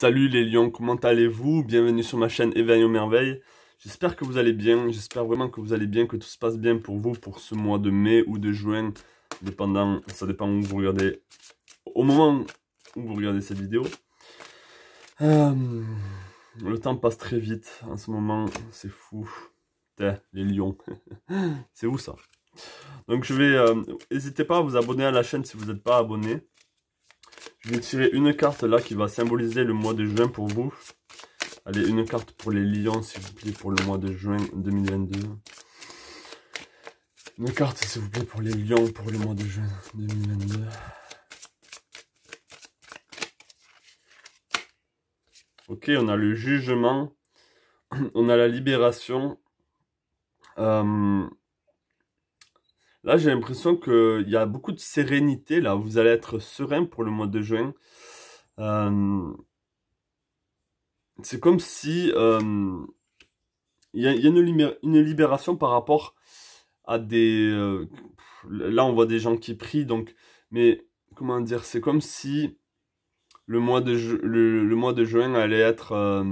Salut les lions, comment allez-vous? Bienvenue sur ma chaîne Éveil aux merveilles. J'espère que vous allez bien, j'espère vraiment que vous allez bien, que tout se passe bien pour vous pour ce mois de mai ou de juin, dépendant, ça dépend où vous regardez, au moment où vous regardez cette vidéo. Le temps passe très vite en ce moment, c'est fou. Putain, les lions, c'est où ça? Donc n'hésitez pas à vous abonner à la chaîne si vous n'êtes pas abonné. Je vais tirer une carte là qui va symboliser le mois de juin pour vous. Allez, une carte pour les lions s'il vous plaît pour le mois de juin 2022. Une carte s'il vous plaît pour les lions pour le mois de juin 2022. Ok, on a le jugement. On a la libération. Là, j'ai l'impression qu'il y a beaucoup de sérénité. Là, vous allez être serein pour le mois de juin. C'est comme si il y a une libération par rapport à des... là, on voit des gens qui prient, donc... Mais, comment dire, c'est comme si le mois de, le mois de juin allait être...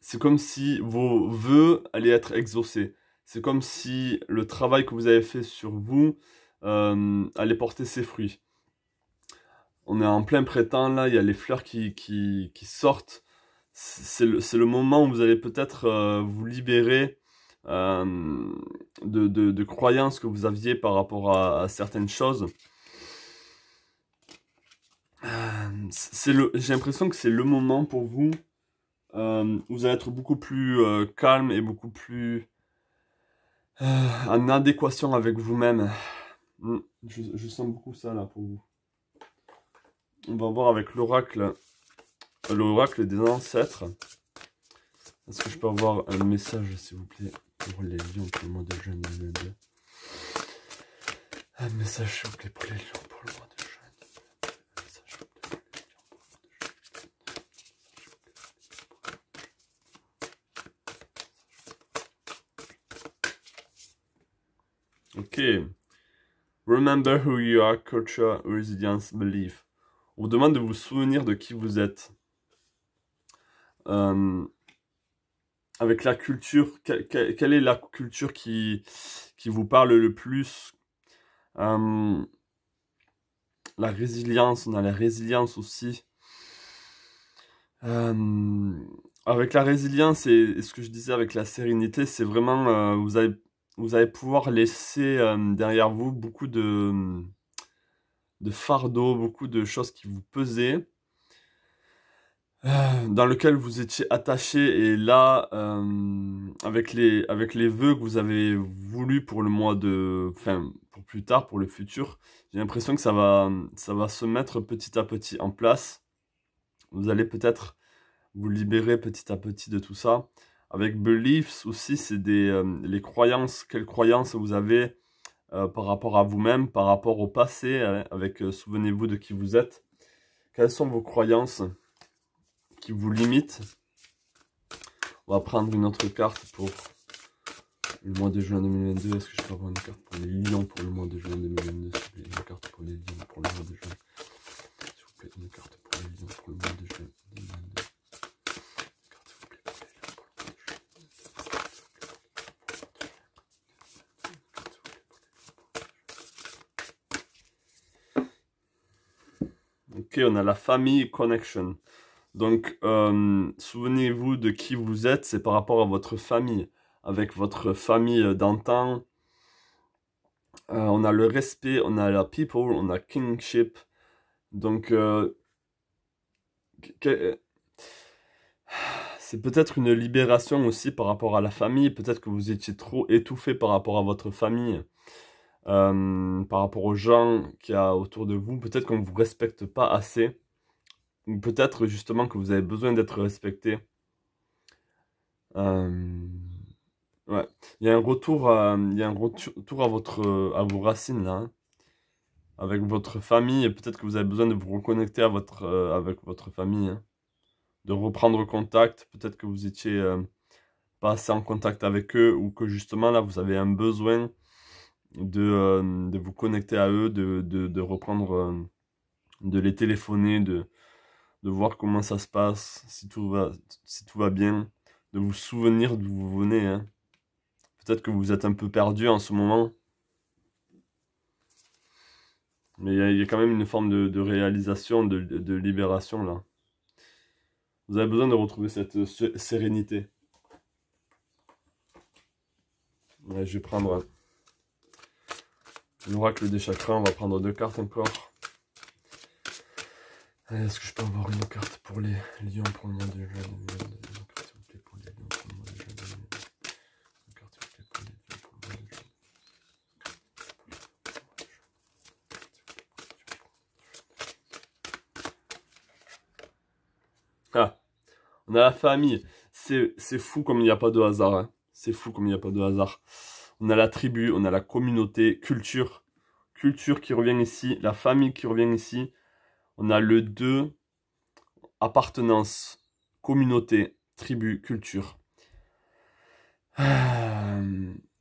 c'est comme si vos vœux allaient être exaucés. C'est comme si le travail que vous avez fait sur vous allait porter ses fruits. On est en plein printemps, là, il y a les fleurs qui sortent. C'est le moment où vous allez peut-être vous libérer de croyances que vous aviez par rapport à certaines choses. J'ai l'impression que c'est le moment pour vous où vous allez être beaucoup plus calme et beaucoup plus en adéquation avec vous-même. Je sens beaucoup ça là pour vous. On va voir avec l'oracle des ancêtres. Est-ce que je peux avoir un message s'il vous plaît pour les lions pour le mois de juin 2022? Un message s'il vous plaît pour les lions pour le mois de juin 2022. Un message s'il vous plaît pour les lions pour le mois de juin. Ok. Remember who you are, culture, resilience, belief. On vous demande de vous souvenir de qui vous êtes. Avec la culture, quelle est la culture qui vous parle le plus? La résilience, on a la résilience aussi. Avec la résilience et ce que je disais avec la sérénité, c'est vraiment, vous allez pouvoir laisser derrière vous beaucoup de fardeaux, beaucoup de choses qui vous pesaient, dans lequel vous étiez attaché. Et là, avec les vœux que vous avez voulu pour le mois de... Enfin, pour plus tard, pour le futur, j'ai l'impression que ça va se mettre petit à petit en place. Vous allez peut-être vous libérer petit à petit de tout ça. Avec beliefs aussi, c'est les croyances. Quelles croyances vous avez par rapport à vous-même, par rapport au passé, avec souvenez-vous de qui vous êtes. Quelles sont vos croyances qui vous limitent? On va prendre une autre carte pour le mois de juin 2022. Est-ce que je peux avoir une carte pour les lions pour le mois de juin 2022? S'il vous plaît, une carte pour les lions pour le mois de juin. S'il vous plaît, une carte pour les lions pour le mois de juin 2022. Ok, on a la famille connection. Donc, souvenez-vous de qui vous êtes, c'est par rapport à votre famille. Avec votre famille d'antan, on a le respect, on a la people, on a kingship. Donc, c'est peut-être une libération aussi par rapport à la famille. Peut-être que vous étiez trop étouffé par rapport à votre famille. Par rapport aux gens qu'il y a autour de vous. Peut-être qu'on ne vous respecte pas assez. Ou peut-être justement que vous avez besoin d'être respecté. Ouais. Il y a un retour à à vos racines là. Hein. Avec votre famille. Et peut-être que vous avez besoin de vous reconnecter à avec votre famille. Hein. De reprendre contact. Peut-être que vous étiez pas assez en contact avec eux. Ou que justement là vous avez un besoin de vous connecter à eux, de reprendre, de les téléphoner, de voir comment ça se passe, si tout va bien, de vous souvenir d'où vous venez, hein. Peut-être que vous êtes un peu perdu en ce moment, mais il y a quand même une forme de réalisation, de libération là. Vous avez besoin de retrouver cette sérénité. Ouais, je vais prendre l'oracle des chakras, on va prendre 2 cartes encore. Est-ce que je peux avoir une carte pour les lions pour le mois de juin 2022? Une carte s'il vous plaît pour les lions pour le mois de juin 2022. Une carte s'il vous plaît pour les lions pour le mois de juin. Ah, on a la famille. C'est fou comme il n'y a pas de hasard, hein. C'est fou comme il n'y a pas de hasard. On a la tribu, on a la communauté, culture. Culture qui revient ici, la famille qui revient ici. On a le 2, appartenance, communauté, tribu, culture.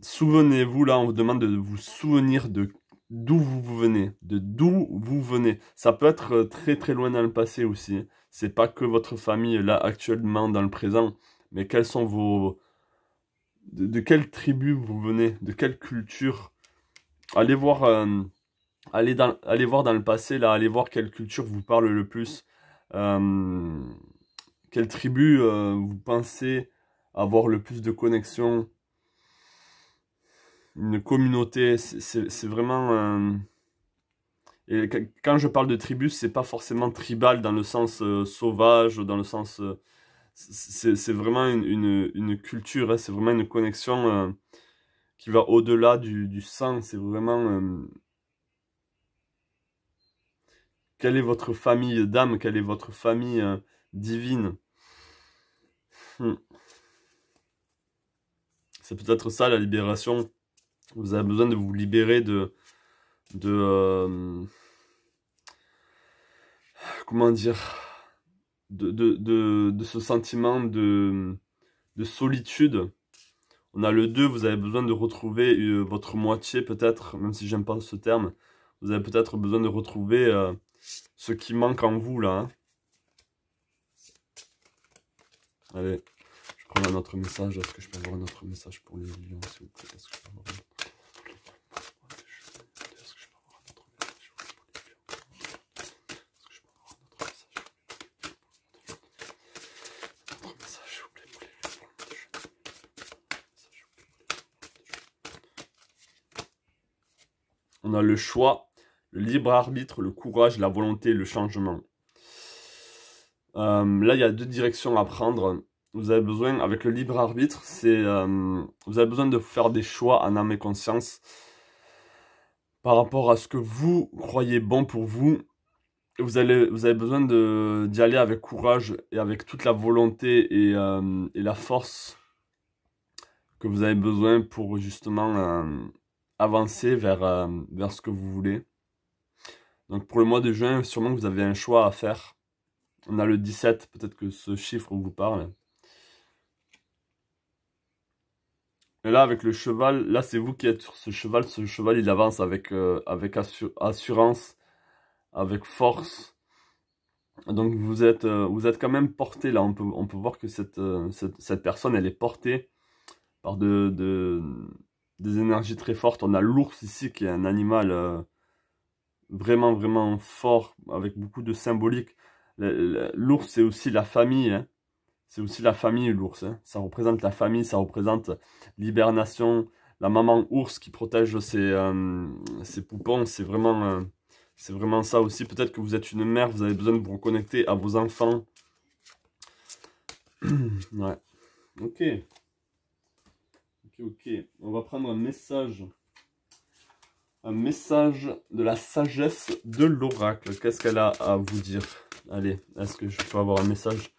Souvenez-vous, là, on vous demande de vous souvenir de d'où vous venez. De d'où vous venez. Ça peut être très très loin dans le passé aussi. C'est pas que votre famille, là, actuellement, dans le présent. Mais quels sont vos... De quelle tribu vous venez? De quelle culture? Allez voir... allez voir dans le passé, là, allez voir quelle culture vous parle le plus. Quelle tribu vous pensez avoir le plus de connexion. Une communauté, c'est vraiment... Et quand je parle de tribu, c'est pas forcément tribal dans le sens sauvage, dans le sens... c'est vraiment une culture, hein, c'est vraiment une connexion qui va au-delà du sang. C'est vraiment... quelle est votre famille d'âme? Quelle est votre famille divine? C'est peut-être ça la libération. Vous avez besoin de vous libérer de comment dire, de ce sentiment de solitude. On a le 2, vous avez besoin de retrouver votre moitié peut-être, même si j'aime pas ce terme. Vous avez peut-être besoin de retrouver ce qui manque en vous là, hein. Allez, je prends un autre message. Est-ce que je peux avoir un autre message pour les lions, s'il vous plaît? Est-ce que je peux avoir un... On a le choix, le libre arbitre, le courage, la volonté, le changement. Là, il y a 2 directions à prendre. Vous avez besoin, avec le libre arbitre, vous avez besoin de faire des choix en âme et conscience par rapport à ce que vous croyez bon pour vous. Vous avez besoin d'y aller avec courage et avec toute la volonté et la force que vous avez besoin pour justement avancer vers ce que vous voulez. Donc pour le mois de juin, sûrement que vous avez un choix à faire. On a le 17, peut-être que ce chiffre vous parle. Et là, avec le cheval, là c'est vous qui êtes sur ce cheval. Ce cheval, il avance avec assurance, avec force. Donc vous êtes quand même porté là. On peut voir que cette personne, elle est portée par des énergies très fortes. On a l'ours ici qui est un animal vraiment, vraiment fort, avec beaucoup de symbolique. L'ours, c'est aussi la famille, hein. C'est aussi la famille, l'ours, hein. Ça représente la famille, ça représente l'hibernation. La maman ours qui protège ses poupons, c'est vraiment ça aussi. Peut-être que vous êtes une mère, vous avez besoin de vous reconnecter à vos enfants. Ouais. Ok. Ok. On va prendre un message. Un message de la sagesse de l'oracle. Qu'est-ce qu'elle a à vous dire? Allez, est-ce que je peux avoir un message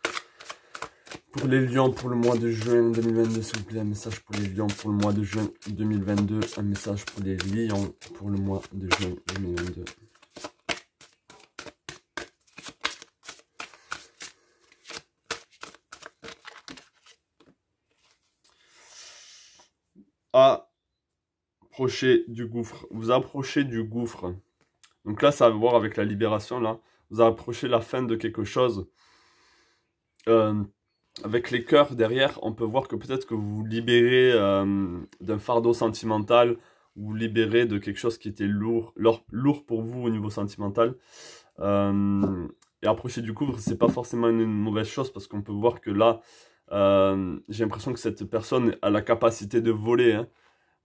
pour les lions pour le mois de juin 2022, s'il vous plaît? Un message pour les lions pour le mois de juin 2022. Un message pour les lions pour le mois de juin 2022. Approchez du gouffre. Vous approchez du gouffre. Donc là, ça a à voir avec la libération, là. vous approchez la fin de quelque chose. Avec les cœurs derrière, on peut voir que peut-être que vous vous libérez d'un fardeau sentimental, ou vous libérez de quelque chose qui était lourd pour vous au niveau sentimental. Et approcher du couvre, c'est pas forcément une mauvaise chose, parce qu'on peut voir que là, j'ai l'impression que cette personne a la capacité de voler, hein.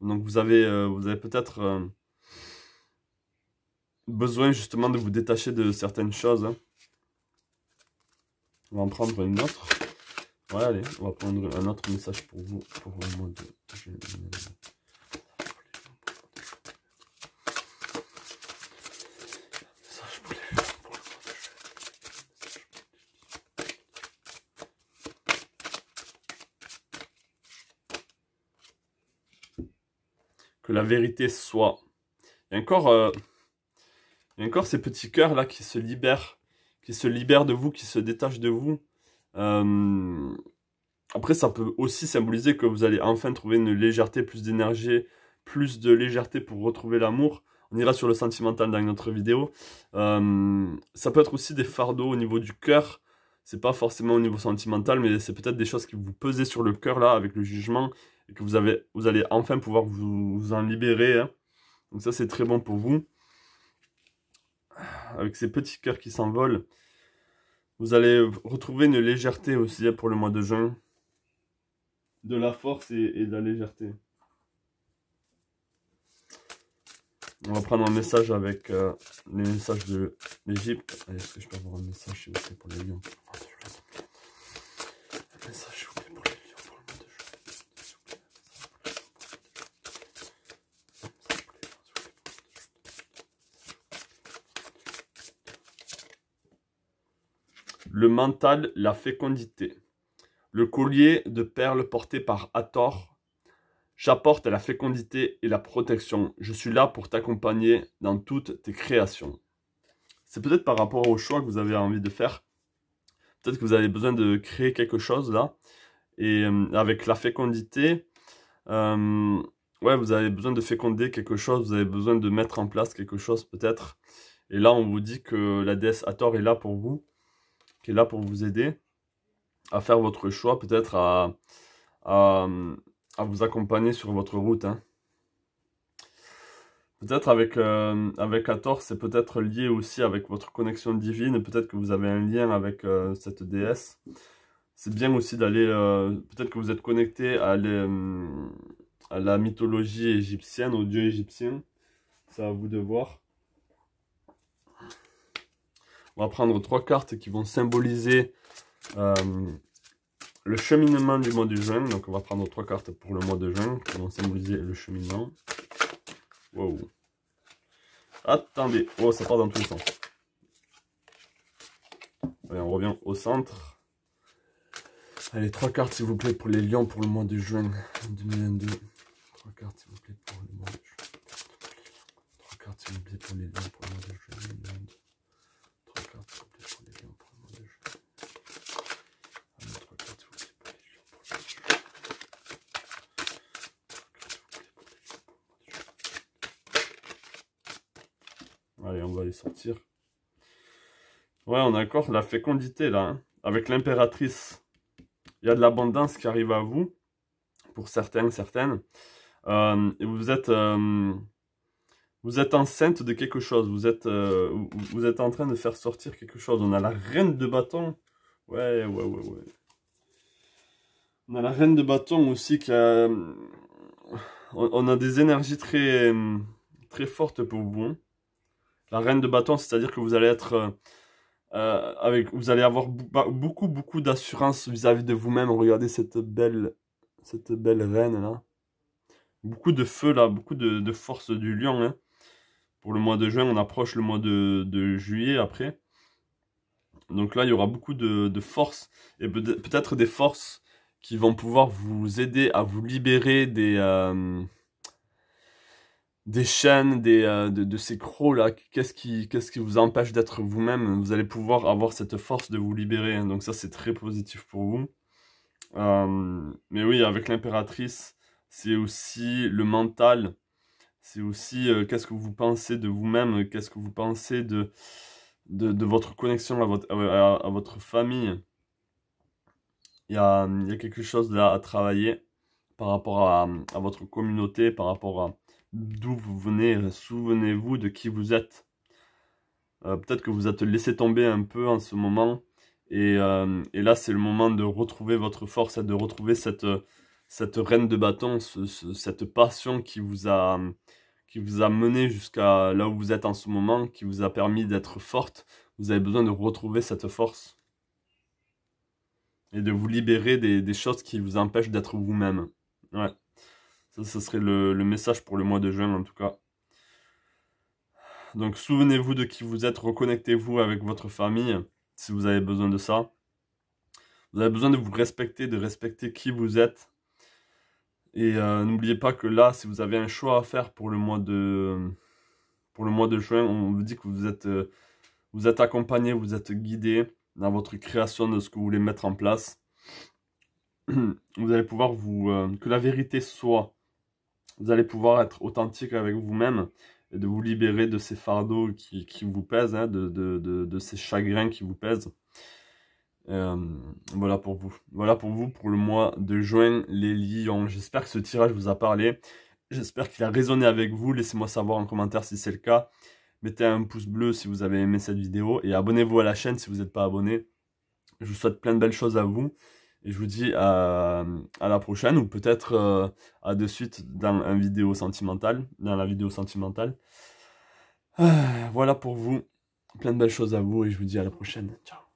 Donc vous avez peut-être besoin justement de vous détacher de certaines choses, hein. On va en prendre une autre. Ouais, allez, on va prendre un autre message pour vous, pour le mois de juillet. Que la vérité soit. Il y a encore ces petits cœurs là qui se libèrent de vous, qui se détachent de vous. Après, ça peut aussi symboliser que vous allez enfin trouver une légèreté, plus d'énergie, plus de légèreté pour retrouver l'amour. On ira sur le sentimental dans une autre vidéo. Ça peut être aussi des fardeaux au niveau du cœur. C'est pas forcément au niveau sentimental, mais c'est peut-être des choses qui vous pesaient sur le cœur là, avec le jugement, et que vous allez enfin pouvoir vous en libérer, hein. Donc ça, c'est très bon pour vous. Avec ces petits cœurs qui s'envolent, vous allez retrouver une légèreté aussi pour le mois de juin. De la force et de la légèreté. On va prendre un message avec les messages de l'Égypte. Est-ce que je peux avoir un message s'il vous plaît pour les lions? Un message s'il vous plaît pour les lions pour le mois de juin. Le mental, la fécondité. Le collier de perles porté par Hathor. J'apporte la fécondité et la protection. Je suis là pour t'accompagner dans toutes tes créations. C'est peut-être par rapport au choix que vous avez envie de faire. Peut-être que vous avez besoin de créer quelque chose là. Et avec la fécondité, ouais, vous avez besoin de féconder quelque chose. Vous avez besoin de mettre en place quelque chose peut-être. Et là, on vous dit que la déesse Hathor est là pour vous. Qui est là pour vous aider à faire votre choix, peut-être à vous accompagner sur votre route, hein. Peut-être avec Hathor, c'est peut-être lié aussi avec votre connexion divine. Peut-être que vous avez un lien avec cette déesse. C'est bien aussi d'aller... peut-être que vous êtes connecté à la mythologie égyptienne, aux dieux égyptiens. C'est à vous de voir. On va prendre 3 cartes qui vont symboliser le cheminement du mois de juin. Donc on va prendre 3 cartes pour le mois de juin qui vont symboliser le cheminement. Wow. Attendez. Oh, ça part dans tous les sens. Allez, on revient au centre. Allez, 3 cartes s'il vous plaît pour les lions pour le mois de juin 2022. 3 cartes s'il vous plaît pour le mois de juin. 3 cartes s'il vous plaît pour les lions pour le mois de juin 2022. 3 cartes s'il vous plaît pour les lions pour le mois de juin. Allez, 3 cartes s'il vous plaît pour les lions pour le mois de juin. 3 cartes s'il vous plaît pour les lions pour le mois de juin. Allez, on va les sortir. Ouais, on a encore la fécondité là, hein. Avec l'impératrice. Il y a de l'abondance qui arrive à vous, pour certains, certaines. Et vous êtes enceinte de quelque chose. Vous êtes en train de faire sortir quelque chose. On a la reine de bâton. Ouais. On a la reine de bâton aussi qui a... On a des énergies très, très fortes pour vous, hein. La reine de bâton, c'est-à-dire que vous allez être... vous allez avoir beaucoup d'assurance vis-à-vis de vous-même. Regardez cette belle reine là. Beaucoup de feu là, beaucoup de force du lion, hein. Pour le mois de juin, on approche le mois de juillet après. Donc là, il y aura beaucoup de force. Et peut-être des forces qui vont pouvoir vous aider à vous libérer des chaînes, de ces crocs là. Qu'est-ce qui vous empêche d'être vous-même? Vous allez pouvoir avoir cette force de vous libérer, hein. Donc ça, c'est très positif pour vous. Mais oui, avec l'impératrice, c'est aussi le mental. C'est aussi qu'est-ce que vous pensez de vous-même, qu'est-ce que vous pensez de de votre connexion à votre famille. Il y a quelque chose là à travailler par rapport à votre communauté, par rapport à d'où vous venez. Souvenez-vous de qui vous êtes. Peut-être que vous êtes laissé tomber un peu en ce moment. Et là, c'est le moment de retrouver votre force et de retrouver cette reine de bâton, cette passion qui vous a mené jusqu'à là où vous êtes en ce moment, qui vous a permis d'être forte. Vous avez besoin de retrouver cette force et de vous libérer des choses qui vous empêchent d'être vous-même. Ouais, ça, ce serait le message pour le mois de juin en tout cas. Donc souvenez-vous de qui vous êtes, reconnectez-vous avec votre famille si vous avez besoin de ça. Vous avez besoin de vous respecter, de respecter qui vous êtes. Et n'oubliez pas que là, si vous avez un choix à faire pour le mois de juin, on vous dit que vous êtes accompagné, vous êtes guidé dans votre création de ce que vous voulez mettre en place. Vous allez pouvoir que la vérité soit. Vous allez pouvoir être authentique avec vous-même et de vous libérer de ces fardeaux qui vous pèsent, hein, de ces chagrins qui vous pèsent. Voilà pour vous. Voilà pour vous pour le mois de juin, les lions. J'espère que ce tirage vous a parlé. J'espère qu'il a résonné avec vous. Laissez-moi savoir en commentaire si c'est le cas. Mettez un pouce bleu si vous avez aimé cette vidéo. Et abonnez-vous à la chaîne si vous n'êtes pas abonné. Je vous souhaite plein de belles choses à vous. Et je vous dis à la prochaine. Ou peut-être à de suite dans la vidéo sentimentale. Voilà pour vous. Plein de belles choses à vous. Et je vous dis à la prochaine. Ciao.